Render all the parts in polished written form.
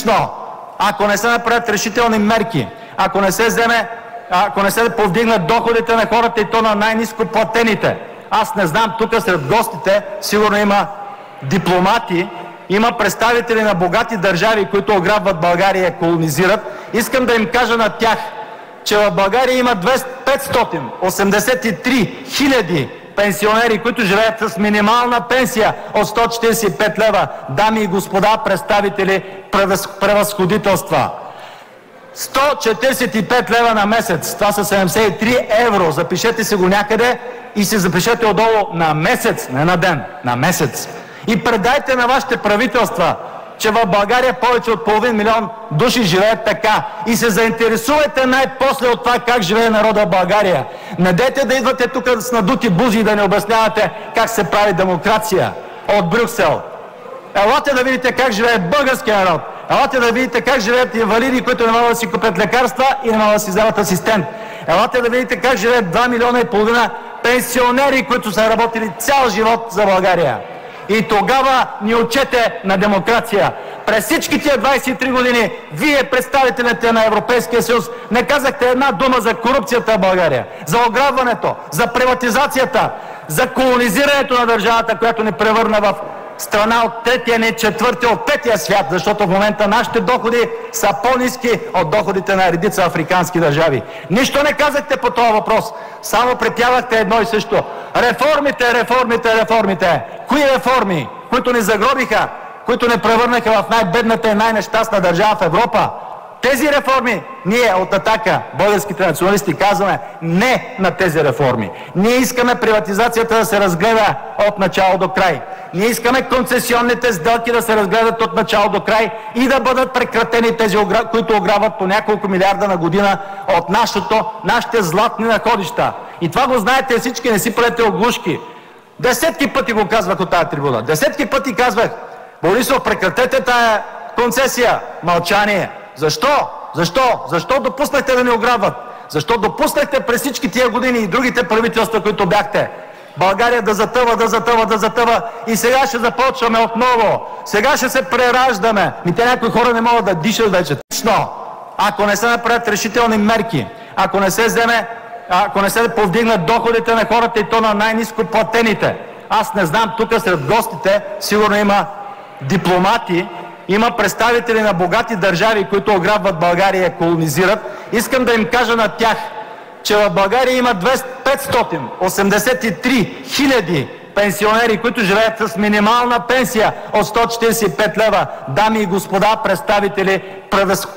драстично, ако не се направят решителни мерки, ако не се повдигнат доходите на хората и то на най-ниско платените. Аз не знам, тук сред гостите сигурно има дипломати, има представители на богати държави, които ограбват България и колонизират. Искам да им кажа на тях, че в България има 583 хиляди пенсионери, които живеят с минимална пенсия от 145 лева. Дами и господа, представители, превъзходителства. 145 лева на месец. Това са 73 евро. Запишете си го някъде и си запишете отдолу на месец, не на ден, на месец. И предайте на вашите правителства, че в България повече от половин милион души живеят така. И се заинтересувайте най-после от това как живее народа в България. Не дейте да идвате тук с надути бузи и да не обяснявате как се прави демокрация от Брюксел. Елате да видите как живее българския народ. Елате да видите как живеят инвалиди, които не могат да си купят лекарства и не могат да си вземат асистент. Елате да видите как живеят 2,5 милиона пенсионери, които са работили цял живот за България. И тогава ни учете на демокрация. През всички тия 23 години вие, представителите на Европейския съюз, не казахте една дума за корупцията в България, за ограбването, за приватизацията, за колонизирането на държавата, която ни превърна в страна от третия, не четвъртия, от петия свят, защото в момента нашите доходи са по-ниски от доходите на редица африкански държави. Нищо не казахте по този въпрос, само препявахте едно и също. Реформите, реформите, реформите. Кои реформи? Които ни загробиха, които ни превърнаха в най-бедната и най-нещастна държава в Европа. Тези реформи, ние от Атака, българските националисти, казваме не на тези реформи. Ние искаме приватизацията да се разгледа от начало до край. Ние искаме концесионните сделки да се разгледат от начало до край и да бъдат прекратени тези, които ограбват по няколко милиарда на година от нашите златни находища. И това го знаете всички, не си правете оглушки. Десетки пъти го казвах от тази трибуна. Десетки пъти казвах: Борисов, прекратете тая концесия. Мълчание. Защо? Защо? Защо допуснахте да ни ограбват? Защо допуснахте през всички тия години и другите правителства, които бяхте, България да затъва, да затъва, да затъва и сега ще започваме отново. Сега ще се прераждаме. Те някои хора не могат да дишат вече. Ако не се направят решителни мерки, ако не се повдигнат доходите на хората и то на най-ниско платените. Аз не знам, тук сред гостите сигурно има дипломати, има представители на богати държави, които ограбват България и колонизират. Искам да им кажа на тях, че в България има 583 хиляди пенсионери, които живеят с минимална пенсия от 145 лева. Дами и господа, представители,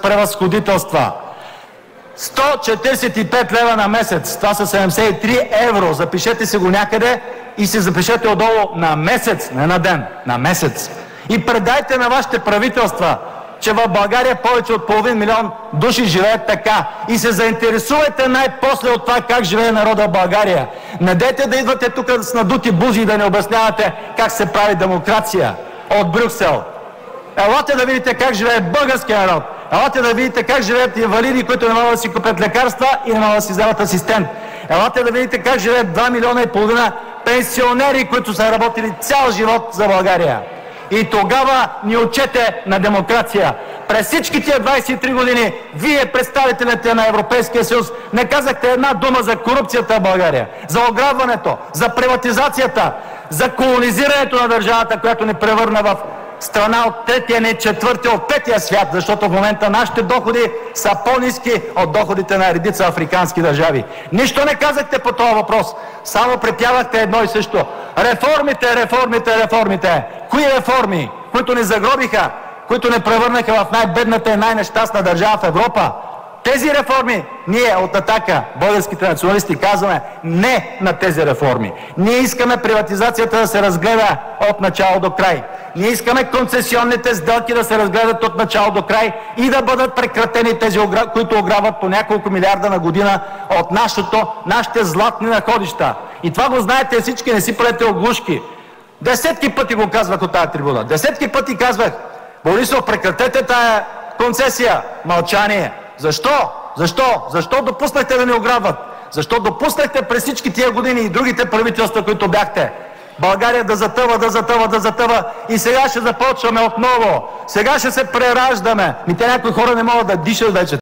превъзходителства. 145 лева на месец. Това са 73 евро. Запишете си го някъде и си запишете отдолу на месец, не на ден, на месец. И предайте на вашите правителства, че в България повече от половин милион души живеят така. И се заинтересувайте най-после от това как живее народа в България. Не дейте да идвате тук с надути бузи и да не обяснявате как се прави демокрация от Брюксел. Елате да видите как живее българския народ. Елате да видите как живеят инвалиди, които не могат да си купят лекарства и не могат да си вземат асистент. Елате да видите как живеят 2,5 милиона пенсионери, които са работили цял живот за България. И тогава ни учете на демокрация. През всички тия 23 години вие, представителите на Европейския съюз, не казахте една дума за корупцията в България, за ограбването, за приватизацията, за колонизирането на държавата, която ни превърна в страна от третия, не четвъртия, от петия свят, защото в момента нашите доходи са по-ниски от доходите на редица африкански държави. Нищо не казахте по този въпрос, само препявахте едно и също. Реформите, реформите, реформите. Кои реформи? Които ни загробиха, които ни превърнаха в най-бедната и най-нещастна държава в Европа. Тези реформи, ние от Атака, българските националисти, казваме не на тези реформи. Ние искаме приватизацията да се разгледа от начало до край. Ние искаме концесионните сделки да се разгледат от начало до край и да бъдат прекратени тези, които ограбват по няколко милиарда на година от нашите златни находища. И това го знаете всички, не си правете оглушки. Десетки пъти го казвах от тази трибуна. Десетки пъти казвах: Борисов, прекратете тая концесия. Мълчание. Защо? Защо? Защо допуснахте да ни ограбват? Защо допуснахте през всички тия години и другите правителства, които бяхте, България да затъва, да затъва, да затъва и сега ще започваме отново. Сега ще се прераждаме. Те някои хора не могат да дишат вече.